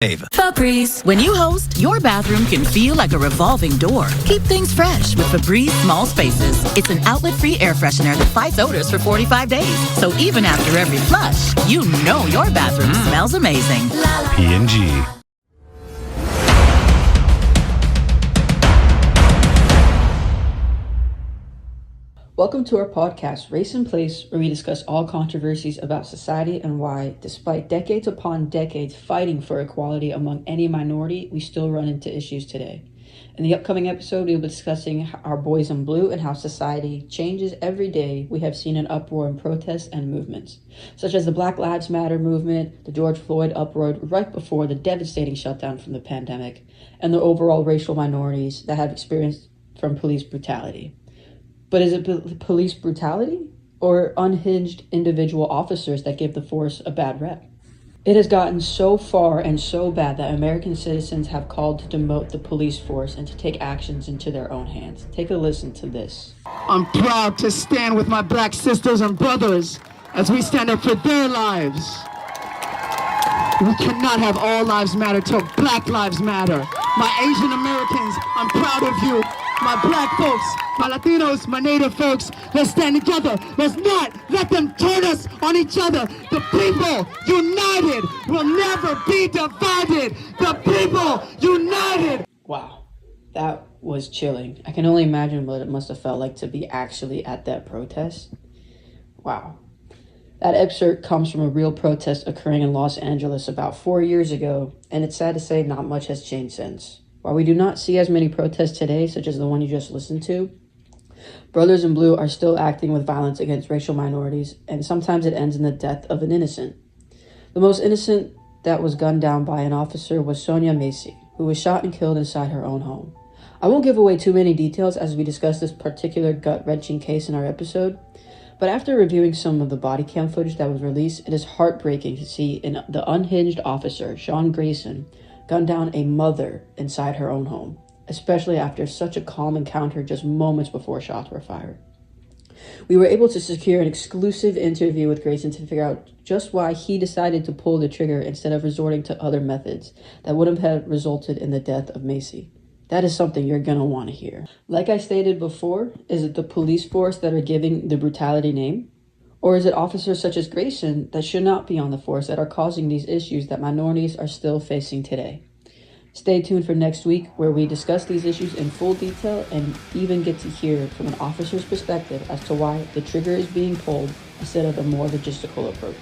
Febreze. When you host, your bathroom can feel like a revolving door. Keep things fresh with Febreze Small Spaces. It's an outlet-free air freshener that fights odors for 45 days. So even after every flush, you know your bathroom smells amazing. P&G. Welcome to our podcast, Race and Place, where we discuss all controversies about society and why, despite decades upon decades fighting for equality among any minority, we still run into issues today. In the upcoming episode, we'll be discussing our boys in blue and how society changes every day. We have seen an uproar in protests and movements, such as the Black Lives Matter movement, the George Floyd uproar right before the devastating shutdown from the pandemic, and the overall racial minorities that have experienced from police brutality. But is it police brutality or unhinged individual officers that give the force a bad rep? It has gotten so far and so bad that American citizens have called to demote the police force and to take actions into their own hands. Take a listen to this. I'm proud to stand with my black sisters and brothers as we stand up for their lives. We cannot have all lives matter till Black Lives Matter. My Asian Americans, I'm proud of you. My black folks, my Latinos, my Native folks, let's stand together. Let's not let them turn us on each other. The people united will never be divided. The people united. Wow, that was chilling. I can only imagine what it must have felt like to be actually at that protest. Wow. That excerpt comes from a real protest occurring in Los Angeles about 4 years ago, and it's sad to say not much has changed since. While we do not see as many protests today, such as the one you just listened to, Brothers in Blue are still acting with violence against racial minorities, and sometimes it ends in the death of an innocent. The most innocent that was gunned down by an officer was Sonia Macy, who was shot and killed inside her own home. I won't give away too many details as we discuss this particular gut-wrenching case in our episode, but after reviewing some of the body cam footage that was released, it is heartbreaking to see the unhinged officer, Sean Grayson, gun down a mother inside her own home, especially after such a calm encounter just moments before shots were fired. We were able to secure an exclusive interview with Grayson to figure out just why he decided to pull the trigger instead of resorting to other methods that would have resulted in the death of Macy. That is something you're going to want to hear. Like I stated before, is it the police force that are giving the brutality name? Or is it officers such as Grayson that should not be on the force that are causing these issues that minorities are still facing today? Stay tuned for next week where we discuss these issues in full detail and even get to hear from an officer's perspective as to why the trigger is being pulled instead of a more logistical approach.